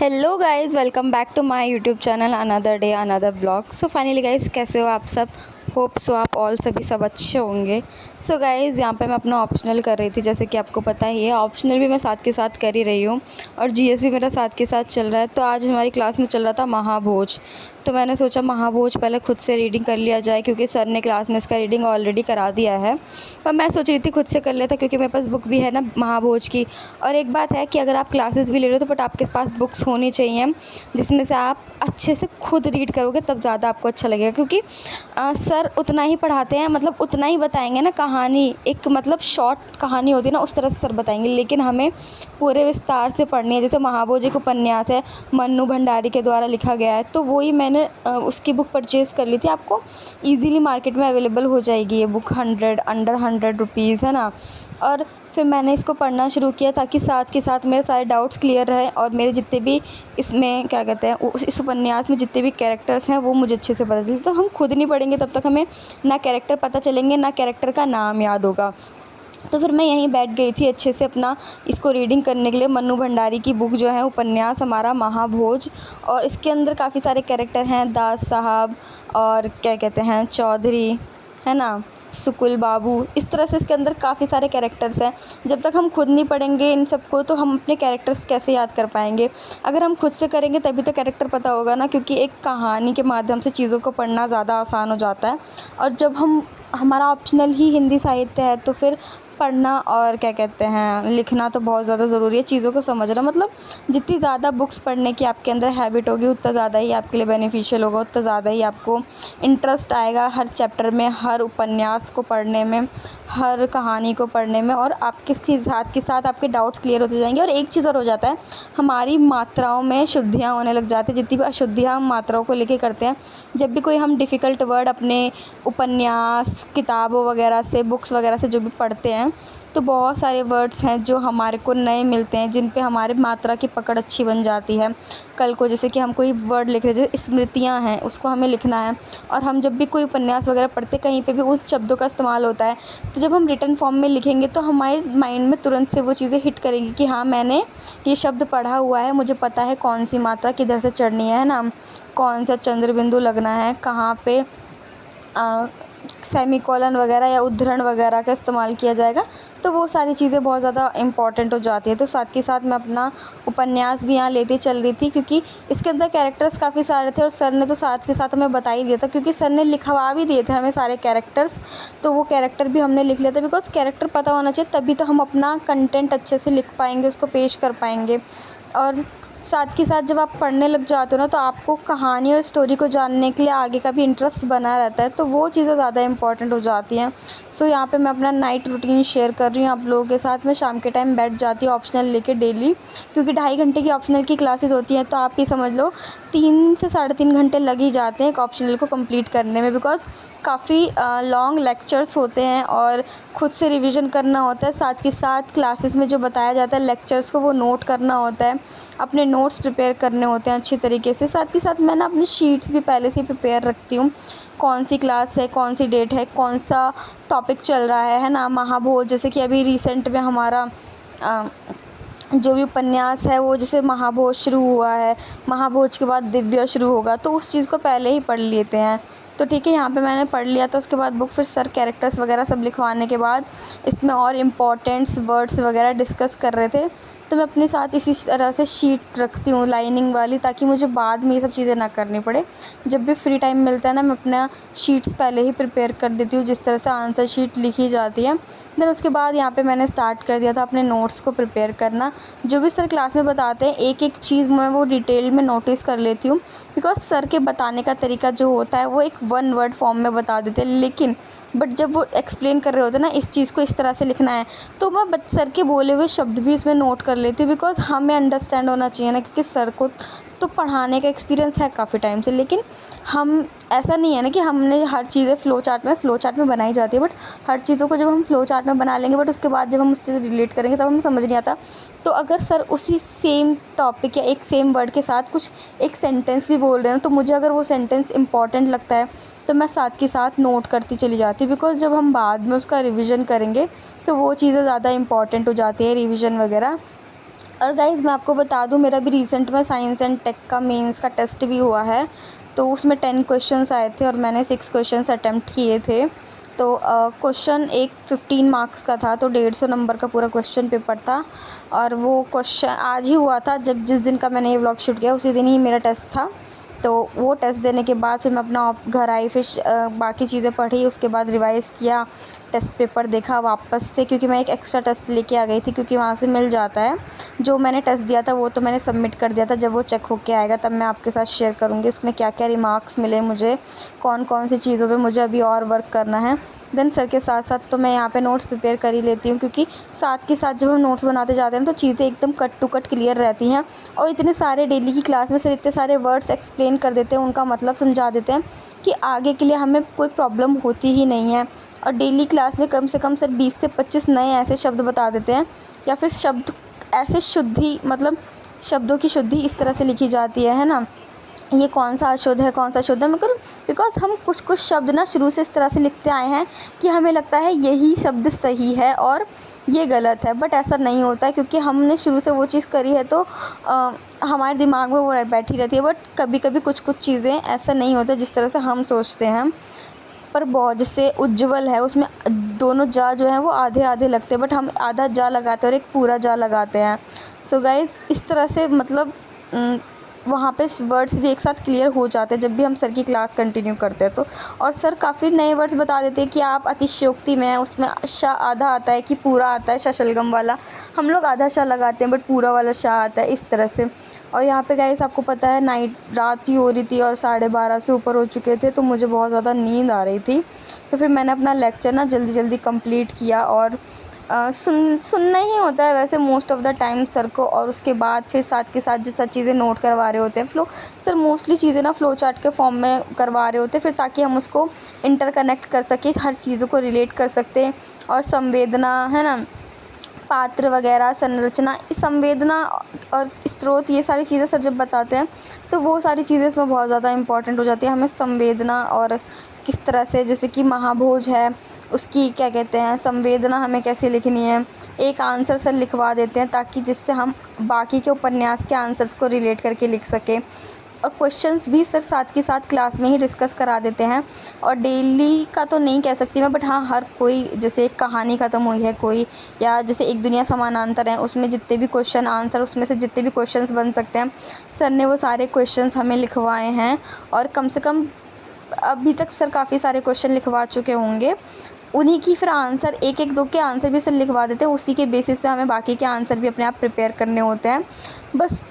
Hello guys, welcome back to my YouTube channel another day another blog. So finally guys, कैसे हो आप सब? Hope so आप all सभी सब अच्छे होंगे। सो गाइज़, यहाँ पे मैं अपना ऑप्शनल कर रही थी। जैसे कि आपको पता ही है, ऑप्शनल भी मैं साथ के साथ कर ही रही हूँ और जीएस भी मेरा साथ के साथ चल रहा है। तो आज हमारी क्लास में चल रहा था महाभोज। तो मैंने सोचा महाभोज पहले खुद से रीडिंग कर लिया जाए, क्योंकि सर ने क्लास में इसका रीडिंग ऑलरेडी करा दिया है। पर मैं सोच रही थी खुद से कर लेता, क्योंकि मेरे पास बुक भी है ना महाभोज की। और एक बात है कि अगर आप क्लासेस भी ले रहे हो तो बट आपके पास बुक्स होनी चाहिए जिसमें से आप अच्छे से खुद रीड करोगे, तब ज़्यादा आपको अच्छा लगेगा। क्योंकि सर उतना ही पढ़ाते हैं, मतलब उतना ही बताएंगे ना। कहानी एक मतलब शॉर्ट कहानी होती है ना, उस तरह से सर बताएंगे, लेकिन हमें पूरे विस्तार से पढ़नी है। जैसे महाभोज एक उपन्यास है, मन्नू भंडारी के द्वारा लिखा गया है। तो वही मैंने उसकी बुक परचेज़ कर ली थी। आपको ईज़िली मार्केट में अवेलेबल हो जाएगी ये बुक, अंडर 100 रुपीज़ है ना। और फिर मैंने इसको पढ़ना शुरू किया ताकि साथ के साथ मेरे सारे डाउट्स क्लियर रहे और मेरे जितने भी इसमें क्या कहते हैं, इस उपन्यास में जितने भी कैरेक्टर्स हैं वो मुझे अच्छे से पता चले। तो हम खुद नहीं पढ़ेंगे तब तक हमें ना कैरेक्टर पता चलेंगे, ना कैरेक्टर का नाम याद होगा। तो फिर मैं यहीं बैठ गई थी अच्छे से अपना इसको रीडिंग करने के लिए। मन्नू भंडारी की बुक जो है, उपन्यास हमारा महाभोज, और इसके अंदर काफ़ी सारे कैरेक्टर हैं, दास साहब और क्या कहते हैं चौधरी, है ना, सुकुल बाबू। इस तरह से इसके अंदर काफ़ी सारे कैरेक्टर्स हैं। जब तक हम खुद नहीं पढ़ेंगे इन सबको तो हम अपने कैरेक्टर्स कैसे याद कर पाएंगे? अगर हम खुद से करेंगे तभी तो कैरेक्टर पता होगा ना, क्योंकि एक कहानी के माध्यम से चीज़ों को पढ़ना ज़्यादा आसान हो जाता है। और जब हमारा ऑप्शनल ही हिंदी साहित्य है तो फिर पढ़ना और क्या कहते हैं लिखना तो बहुत ज़्यादा ज़रूरी है। चीज़ों को समझना, मतलब जितनी ज़्यादा बुक्स पढ़ने की आपके अंदर हैबिट होगी उतना ज़्यादा ही आपके लिए बेनिफिशियल होगा, उतना ज़्यादा ही आपको इंटरेस्ट आएगा हर चैप्टर में, हर उपन्यास को पढ़ने में, हर कहानी को पढ़ने में। और आपके साथ के साथ आपके डाउट्स क्लियर होते जाएंगे। और एक चीज़ और हो जाता है, हमारी मात्राओं में शुद्धियाँ होने लग जाती है। जितनी भी अशुद्धियाँ हम मात्राओं को लेके करते हैं, जब भी कोई हम डिफ़िकल्ट वर्ड अपने उपन्यास, किताबों वगैरह से, बुक्स वगैरह से जो भी पढ़ते हैं, तो बहुत सारे वर्ड्स हैं जो हमारे को नए मिलते हैं, जिन पे हमारे मात्रा की पकड़ अच्छी बन जाती है। कल को जैसे कि हम कोई वर्ड लिख रहे हैं, जैसे स्मृतियाँ हैं, उसको हमें लिखना है, और हम जब भी कोई उपन्यास वगैरह पढ़ते कहीं पे भी उस शब्दों का इस्तेमाल होता है, तो जब हम रिटन फॉर्म में लिखेंगे तो हमारे माइंड में तुरंत से वो चीज़ें हिट करेंगी कि हाँ, मैंने ये शब्द पढ़ा हुआ है, मुझे पता है कौन सी मात्रा किधर से चढ़नी है ना, कौन सा चंद्र बिंदु लगना है, कहाँ पे सेमीकोलन वगैरह या उद्धरण वगैरह का इस्तेमाल किया जाएगा। तो वो सारी चीज़ें बहुत ज़्यादा इम्पॉर्टेंट हो जाती है। तो साथ के साथ मैं अपना उपन्यास भी यहाँ लेती चल रही थी, क्योंकि इसके अंदर कैरेक्टर्स काफ़ी सारे थे और सर ने तो साथ के साथ हमें बता ही दिया था, क्योंकि सर ने लिखवा भी दिए थे हमें सारे कैरेक्टर्स। तो वो कैरेक्टर भी हमने लिख लिया था, बिकॉज़ कैरेक्टर पता होना चाहिए, तभी तो हम अपना कंटेंट अच्छे से लिख पाएंगे, उसको पेश कर पाएंगे। और साथ के साथ जब आप पढ़ने लग जाते हो ना, तो आपको कहानी और स्टोरी को जानने के लिए आगे का भी इंटरेस्ट बना रहता है। तो वो चीज़ें ज़्यादा इंपॉर्टेंट हो जाती हैं। सो यहाँ पे मैं अपना नाइट रूटीन शेयर कर रही हूँ आप लोगों के साथ। मैं शाम के टाइम बैठ जाती हूँ ऑप्शनल लेके डेली, क्योंकि 2.5 घंटे की ऑप्शनल की क्लासेस होती हैं। तो आप ही समझ लो 3 से 3.5 घंटे लग ही जाते हैं एक ऑप्शनल को कंप्लीट करने में, बिकॉज़ काफ़ी लॉन्ग लेक्चर्स होते हैं और खुद से रिवीजन करना होता है। साथ के साथ क्लासेस में जो बताया जाता है लेक्चर्स को, वो नोट करना होता है, अपने नोट्स प्रिपेयर करने होते हैं अच्छी तरीके से। साथ के साथ मैं ना अपनी शीट्स भी पहले से प्रिपेयर रखती हूँ, कौन सी क्लास है, कौन सी डेट है, कौन सा टॉपिक चल रहा है ना। महाभोज जैसे कि अभी रिसेंट में हमारा जो भी उपन्यास है वो, जैसे महाभोज शुरू हुआ है, महाभोज के बाद दिव्य शुरू होगा, तो उस चीज़ को पहले ही पढ़ लेते हैं। तो ठीक है, यहाँ पे मैंने पढ़ लिया। तो उसके बाद बुक फिर सर कैरेक्टर्स वगैरह सब लिखवाने के बाद इसमें और इम्पॉर्टेंट्स वर्ड्स वगैरह डिस्कस कर रहे थे। तो मैं अपने साथ इसी तरह से शीट रखती हूँ लाइनिंग वाली, ताकि मुझे बाद में ये सब चीज़ें ना करनी पड़े। जब भी फ्री टाइम मिलता है ना, मैं अपना शीट्स पहले ही प्रिपेयर कर देती हूँ, जिस तरह से आंसर शीट लिखी जाती है। देन उसके बाद यहाँ पे मैंने स्टार्ट कर दिया था अपने नोट्स को प्रिपेयर करना। जो भी सर क्लास में बताते हैं एक एक चीज़ मैं वो डिटेल में नोटिस कर लेती हूँ, बिकॉज सर के बताने का तरीका जो होता है वो एक 1 वर्ड फॉर्म में बता देते हैं, लेकिन बट जब वो एक्सप्लेन कर रहे होते हैं ना, इस चीज़ को इस तरह से लिखना है, तो मैं सर के बोले हुए शब्द भी इसमें नोट कर लेती हूँ, बिकॉज़ हमें अंडरस्टैंड होना चाहिए ना। क्योंकि सर को तो पढ़ाने का एक्सपीरियंस है काफ़ी टाइम से, लेकिन हम ऐसा नहीं है ना कि हमने हर चीज़ें फ़्लो चार्ट में बनाई जाती है, बट हर चीज़ों को जब हम फ़्लो चार्ट में बना लेंगे, बट उसके बाद जब हम उस चीज़ से रिलेट करेंगे तब हमें समझ नहीं आता। तो अगर सर उसी सेम टॉपिक या एक सेम वर्ड के साथ कुछ एक सेंटेंस भी बोल रहे हैं, तो मुझे अगर वो सेंटेंस इंपॉर्टेंट लगता है तो मैं साथ के साथ नोट करती चली जाती हूँ, बिकॉज़ जब हम बाद में उसका रिवीजन करेंगे तो वो चीज़ें ज़्यादा इंपॉर्टेंट हो जाती है, रिवीजन वगैरह। और गाइज़ मैं आपको बता दूँ, मेरा भी रिसेंट में साइंस एंड टेक का मेंस का टेस्ट भी हुआ है। तो उसमें 10 क्वेश्चंस आए थे और मैंने 6 क्वेश्चंस अटेम्प्ट किए थे। तो क्वेश्चन एक 15 मार्क्स का था, तो 150 नंबर का पूरा क्वेश्चन पेपर था। और वो क्वेश्चन आज ही हुआ था, जब जिस दिन का मैंने ये व्लॉग शूट किया उसी दिन ही मेरा टेस्ट था। तो वो टेस्ट देने के बाद फिर मैं अपना घर आई, फिर बाकी चीज़ें पढ़ी, उसके बाद रिवाइज़ किया, टेस्ट पेपर देखा वापस से, क्योंकि मैं एक एक्स्ट्रा टेस्ट लेके आ गई थी, क्योंकि वहाँ से मिल जाता है। जो मैंने टेस्ट दिया था वो तो मैंने सबमिट कर दिया था, जब वो चेक होके आएगा तब मैं आपके साथ शेयर करूँगी उसमें क्या क्या रिमार्क्स मिले मुझे, कौन कौन सी चीज़ों पे मुझे अभी और वर्क करना है। देन सर के साथ साथ तो मैं यहाँ पे नोट्स प्रिपेयर कर ही लेती हूँ, क्योंकि साथ के साथ जब हम नोट्स बनाते जाते हैं तो चीज़ें एकदम कट टू कट क्लियर रहती हैं। और इतने सारे डेली की क्लास में सर इतने सारे वर्ड्स एक्सप्लेन कर देते हैं, उनका मतलब समझा देते हैं कि आगे के लिए हमें कोई प्रॉब्लम होती ही नहीं है। और डेली क्लास में कम से कम सर 20 से 25 नए ऐसे शब्द बता देते हैं, या फिर शब्द ऐसे शुद्धि, मतलब शब्दों की शुद्धि इस तरह से लिखी जाती है ना, ये कौन सा अशुद्ध है कौन सा शुद्ध है, मगर बिकॉज़ हम कुछ कुछ शब्द ना शुरू से इस तरह से लिखते आए हैं कि हमें लगता है यही शब्द सही है और ये गलत है, बट ऐसा नहीं होता है, क्योंकि हमने शुरू से वो चीज़ करी है तो हमारे दिमाग में वो बैठी रहती है। बट कभी कभी कुछ कुछ चीज़ें ऐसा नहीं होता जिस तरह से हम सोचते हैं। पर बहुत, जैसे उज्ज्वल है उसमें दोनों जा जो हैं वो आधे आधे लगते हैं, बट हम आधा जा लगाते हैं और एक पूरा जा लगाते हैं। सो गाइस इस तरह से मतलब वहाँ पे वर्ड्स भी एक साथ क्लियर हो जाते हैं जब भी हम सर की क्लास कंटिन्यू करते हैं तो। और सर काफ़ी नए वर्ड्स बता देते हैं कि आप अतिशयोक्ति में, उसमें श आधा आता है कि पूरा आता है, शशलगम वाला हम लोग आधा श लगाते हैं बट पूरा वाला श आता है, इस तरह से। और यहाँ पे गाइस आपको पता है रात ही हो रही थी और 12:30 से ऊपर हो चुके थे, तो मुझे बहुत ज़्यादा नींद आ रही थी। तो फिर मैंने अपना लेक्चर ना जल्दी जल्दी कंप्लीट किया और सुनना ही होता है वैसे most of the time sir को, और उसके बाद फिर साथ के साथ जो सब चीज़ें नोट करवा रहे होते हैं सर मोस्टली चीज़ें ना फ़्लो चार्ट के फॉर्म में करवा रहे होते हैं, फिर ताकि हम उसको इंटरकनेक्ट कर सकें, हर चीज़ों को रिलेट कर सकते हैं। और संवेदना है ना, पात्र वगैरह, संरचना, संवेदना और स्रोत, ये सारी चीज़ें सर जब बताते हैं तो वो सारी चीज़ें इसमें बहुत ज़्यादा इंपॉर्टेंट हो जाती है। हमें संवेदना और किस तरह से, जैसे कि महाभोज है उसकी क्या कहते हैं संवेदना हमें कैसे लिखनी है, एक आंसर सर लिखवा देते हैं ताकि जिससे हम बाकी के उपन्यास के आंसर्स को रिलेट करके लिख सकें। और क्वेश्चंस भी सर साथ के साथ क्लास में ही डिस्कस करा देते हैं। और डेली का तो नहीं कह सकती मैं, बट हाँ हर कोई, जैसे एक कहानी ख़त्म हुई है कोई, या जैसे एक दुनिया समानांतर है, उसमें जितने भी क्वेश्चन आंसर, उसमें से जितने भी क्वेश्चंस बन सकते हैं सर ने वो सारे क्वेश्चंस हमें लिखवाए हैं। और कम से कम अभी तक सर काफ़ी सारे क्वेश्चन लिखवा चुके होंगे, उन्हीं की फिर आंसर एक एक दो के आंसर भी सर लिखवा देते हैं, उसी के बेसिस पे हमें बाकी के आंसर भी अपने आप प्रिपेयर करने होते हैं। बस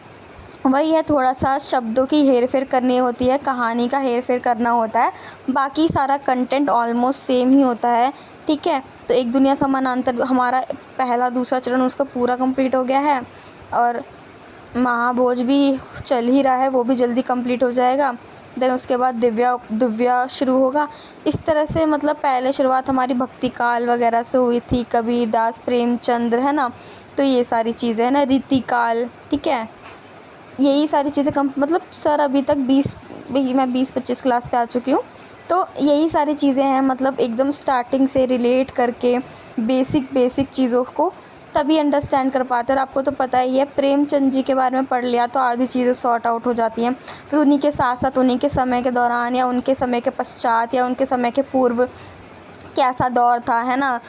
वही है, थोड़ा सा शब्दों की हेर फेर करनी होती है, कहानी का हेर फेर करना होता है, बाकी सारा कंटेंट ऑलमोस्ट सेम ही होता है। ठीक है, तो एक दुनिया समानांतर हमारा पहला दूसरा चरण उसका पूरा कंप्लीट हो गया है, और महाभोज भी चल ही रहा है, वो भी जल्दी कंप्लीट हो जाएगा। देन उसके बाद दिव्या शुरू होगा। इस तरह से मतलब पहले शुरुआत हमारी भक्ति काल वगैरह से हुई थी, कबीरदास, प्रेमचंद्र, है ना, तो ये सारी चीज़ें है ना, रीति काल, ठीक है, यही सारी चीज़ें मतलब सर अभी तक मैं 20-25 क्लास पे आ चुकी हूँ, तो यही सारी चीज़ें हैं, मतलब एकदम स्टार्टिंग से रिलेट करके बेसिक चीज़ों को तभी अंडरस्टैंड कर पाते हैं। और आपको तो पता ही है, प्रेमचंद जी के बारे में पढ़ लिया तो आधी चीज़ें सॉर्ट आउट हो जाती हैं। फिर उन्हीं के साथ साथ उन्हीं के समय के दौरान या उनके समय के पश्चात या उनके समय के पूर्व कैसा दौर था, है ना,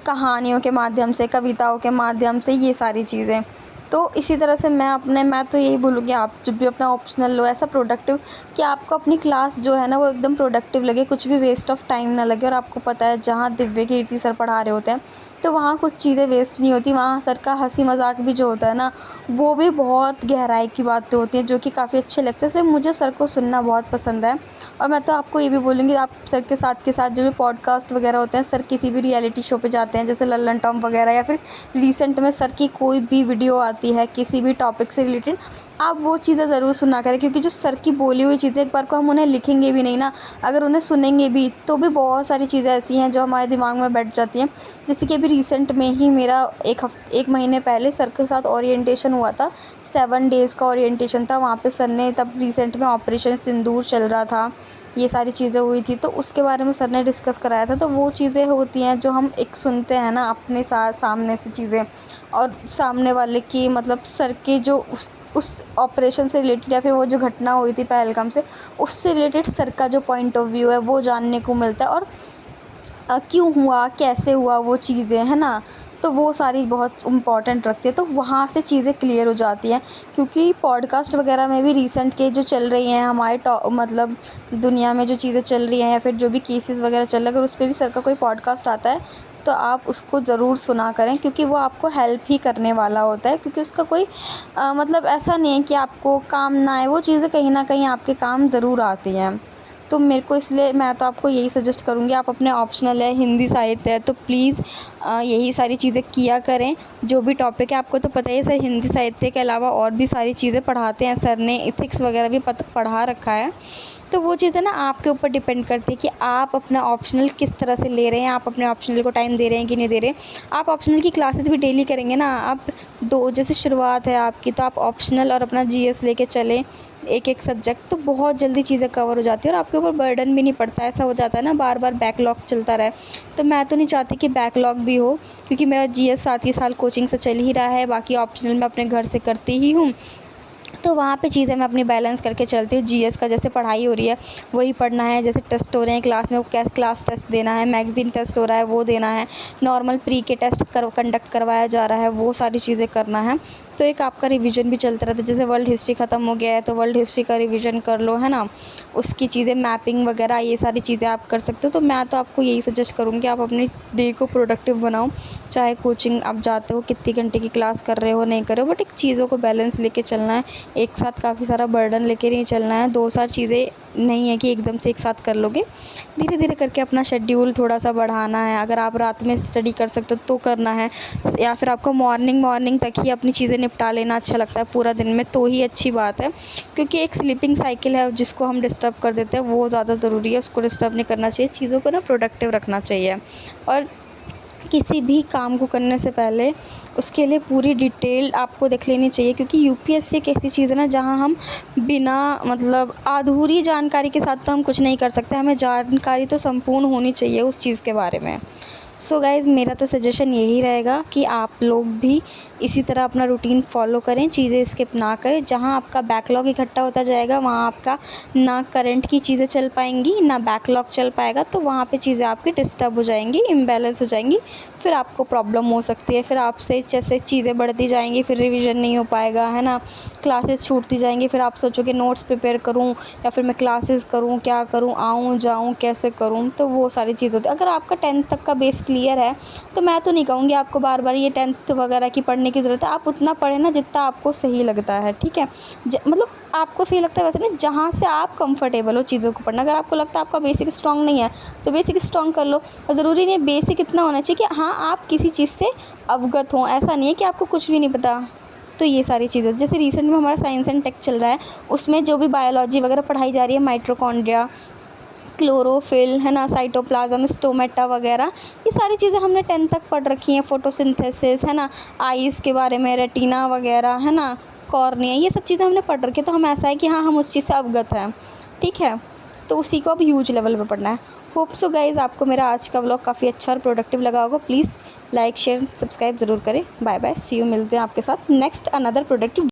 कहानियों के माध्यम से, कविताओं के माध्यम से, ये सारी चीज़ें। तो इसी तरह से मैं तो यही बोलूँगी, आप जब भी अपना ऑप्शनल लो ऐसा प्रोडक्टिव कि आपको अपनी क्लास जो है ना वो एकदम प्रोडक्टिव लगे, कुछ भी वेस्ट ऑफ टाइम ना लगे। और आपको पता है जहाँ दिव्य कीर्ति सर पढ़ा रहे होते हैं तो वहाँ कुछ चीज़ें वेस्ट नहीं होती, वहाँ सर का हंसी मजाक भी जो होता है ना वो भी बहुत गहराई की बातें होती हैं जो कि काफ़ी अच्छे लगते हैं। इसलिए मुझे सर को सुनना बहुत पसंद है। और मैं तो आपको ये भी बोलूँगी, आप सर के साथ जो भी पॉडकास्ट वगैरह होते हैं, सर किसी भी रियलिटी शो पे जाते हैं जैसे लल्लन टॉम वगैरह, या फिर रिसेंट में सर की कोई भी वीडियो आती है किसी भी टॉपिक से रिलेटेड, आप वो चीज़ें ज़रूर सुना करें, क्योंकि जो सर की बोली हुई चीज़ें एक बार को हम उन्हें लिखेंगे भी नहीं ना, अगर उन्हें सुनेंगे भी तो भी बहुत सारी चीज़ें ऐसी हैं जो हमारे दिमाग में बैठ जाती हैं। जैसे कि अभी रिसेंट में ही मेरा एक महीने पहले सर के साथ ओरिएंटेशन हुआ था। 7 डेज़ का ओरिएंटेशन था। वहाँ पे सर ने तब रिसेंट में ऑपरेशन सिंदूर चल रहा था, ये सारी चीज़ें हुई थी, तो उसके बारे में सर ने डिस्कस कराया था। तो वो चीज़ें होती हैं जो हम एक सुनते हैं ना अपने साथ सामने से चीज़ें, और सामने वाले की मतलब सर के जो उस ऑपरेशन से रिलेटेड या फिर वो जो घटना हुई थी पहलगाम से, उससे रिलेटेड सर का जो पॉइंट ऑफ व्यू है वो जानने को मिलता है। और क्यों हुआ, कैसे हुआ, वो चीज़ें है ना, तो वो सारी बहुत इम्पॉर्टेंट रखती है। तो वहाँ से चीज़ें क्लियर हो जाती हैं, क्योंकि पॉडकास्ट वगैरह में भी रिसेंट के जो चल रही हैं हमारे मतलब दुनिया में जो चीज़ें चल रही हैं या फिर जो भी केसेस वगैरह चल रहे हैं, अगर उस पर भी सर का कोई पॉडकास्ट आता है तो आप उसको ज़रूर सुना करें, क्योंकि वो आपको हेल्प ही करने वाला होता है। क्योंकि उसका कोई मतलब ऐसा नहीं है कि आपको काम ना आए, वो चीज़ें कहीं ना कहीं आपके काम ज़रूर आती हैं। तो मेरे को इसलिए मैं तो आपको यही सजेस्ट करूँगी, आप अपने ऑप्शनल है हिंदी साहित्य है तो प्लीज़ यही सारी चीज़ें किया करें। जो भी टॉपिक है, आपको तो पता ही है सर हिंदी साहित्य के अलावा और भी सारी चीज़ें पढ़ाते हैं, सर ने इथिक्स वगैरह भी पढ़ा रखा है। तो वो चीज़ें ना आपके ऊपर डिपेंड करती है कि आप अपना ऑप्शनल किस तरह से ले रहे हैं, आप अपने ऑप्शनल को टाइम दे रहे हैं कि नहीं दे रहे। आप ऑप्शनल की क्लासेस भी डेली करेंगे ना, आप जैसे शुरुआत है आपकी, तो आप ऑप्शनल और अपना जीएस लेके चलें एक एक सब्जेक्ट, तो बहुत जल्दी चीज़ें कवर हो जाती है और आपके ऊपर बर्डन भी नहीं पड़ता। ऐसा हो जाता है ना बार बार बैकलॉग चलता रहे, तो मैं तो नहीं चाहती कि बैकलॉग भी हो, क्योंकि मेरा जीएस 7 ही साल कोचिंग से चल ही रहा है, बाकी ऑप्शनल मैं अपने घर से करती ही हूँ। तो वहाँ पे चीज़ें मैं अपनी बैलेंस करके चलती हूँ। जीएस का जैसे पढ़ाई हो रही है वही पढ़ना है, जैसे टेस्ट हो रहे हैं क्लास में, क्या क्लास टेस्ट देना है, मैगज़ीन टेस्ट हो रहा है वो देना है, नॉर्मल प्री के टेस्ट कंडक्ट करवाया जा रहा है, वो सारी चीज़ें करना है। तो एक आपका रिवीजन भी चलता रहता है। जैसे वर्ल्ड हिस्ट्री ख़त्म हो गया है तो वर्ल्ड हिस्ट्री का रिवीजन कर लो, है ना, उसकी चीज़ें मैपिंग वगैरह ये सारी चीज़ें आप कर सकते हो। तो मैं तो आपको यही सजेस्ट करूँगी, आप अपनी डे को प्रोडक्टिव बनाओ। चाहे कोचिंग आप जाते हो, कितनी घंटे की क्लास कर रहे हो नहीं कर रहे हो, बट एक चीज़ों को बैलेंस लेके चलना है। एक साथ काफ़ी सारा बर्डन लेके नहीं चलना है। 2-4 चीज़ें नहीं है कि एकदम से एक साथ कर लोगे, धीरे धीरे करके अपना शेड्यूल थोड़ा सा बढ़ाना है। अगर आप रात में स्टडी कर सकते हो तो करना है, या फिर आपको मॉर्निंग तक ही अपनी चीज़ें निपटा लेना अच्छा लगता है पूरा दिन में, तो ही अच्छी बात है। क्योंकि एक स्लीपिंग साइकिल है जिसको हम डिस्टर्ब कर देते हैं, वो ज़्यादा ज़रूरी है, उसको डिस्टर्ब नहीं करना चाहिए। चीज़ों को ना प्रोडक्टिव रखना चाहिए, और किसी भी काम को करने से पहले उसके लिए पूरी डिटेल आपको देख लेनी चाहिए। क्योंकि यूपीएससी एक ऐसी चीज़ है ना जहाँ हम बिना मतलब अधूरी जानकारी के साथ तो हम कुछ नहीं कर सकते, हमें जानकारी तो संपूर्ण होनी चाहिए उस चीज़ के बारे में। सो गाइज़, मेरा तो सजेशन यही रहेगा कि आप लोग भी इसी तरह अपना रूटीन फॉलो करें, चीज़ें स्किप ना करें। जहाँ आपका बैकलॉग इकट्ठा होता जाएगा वहाँ आपका ना करंट की चीज़ें चल पाएंगी ना बैकलॉग चल पाएगा, तो वहाँ पे चीज़ें आपकी डिस्टर्ब हो जाएंगी, इम्बैलेंस हो जाएंगी, फिर आपको प्रॉब्लम हो सकती है। फिर आपसे जैसे चीज़ें बढ़ती जाएंगी फिर रिविज़न नहीं हो पाएगा, है ना, क्लासेस छूटती जाएंगी, फिर आप सोचोगे नोट्स प्रिपेयर करूँ या फिर मैं क्लासेस करूँ, क्या करूँ, आऊँ जाऊँ कैसे करूँ, तो वो सारी चीज़ होती है। अगर आपका 10th तक का बेस क्लियर है तो मैं तो नहीं कहूँगी आपको बार बार ये 10th वगैरह की पढ़ने की ज़रूरत है। आप उतना पढ़ें ना जितना आपको सही लगता है, ठीक है, मतलब आपको सही लगता है वैसे नहीं, जहाँ से आप कंफर्टेबल हो चीज़ों को पढ़ना। अगर आपको लगता है आपका बेसिक स्ट्रॉन्ग नहीं है तो बेसिक स्ट्रॉन्ग कर लो, और ज़रूरी नहीं है बेसिक इतना होना चाहिए कि हाँ आप किसी चीज़ से अवगत हों, ऐसा नहीं है कि आपको कुछ भी नहीं पता। तो ये सारी चीज़ें, जैसे रिसेंट में हमारा साइंस एंड टेक चल रहा है, उसमें जो भी बायोलॉजी वगैरह पढ़ाई जा रही है, माइटोकॉन्ड्रिया, क्लोरोफिल, है ना, साइटोप्लाज्म, स्टोमेटा वगैरह, ये सारी चीज़ें हमने 10th तक पढ़ रखी हैं। फोटोसिंथेसिस, है ना, आइज़ के बारे में, रेटिना वगैरह, है ना, कॉर्निया, ये सब चीज़ें हमने पढ़ रखी है। तो हम ऐसा है कि हाँ हम उस चीज़ से अवगत हैं, ठीक है, तो उसी को अब ह्यूज लेवल पे पढ़ना है। होप सो गाइज़ आपको मेरा आज का व्लॉग काफ़ी अच्छा और प्रोडक्टिव लगा होगा। प्लीज़ लाइक शेयर सब्सक्राइब ज़रूर करें। बाय बाय, सी यू, मिलते हैं आपके साथ नेक्स्ट अनदर प्रोडक्टिव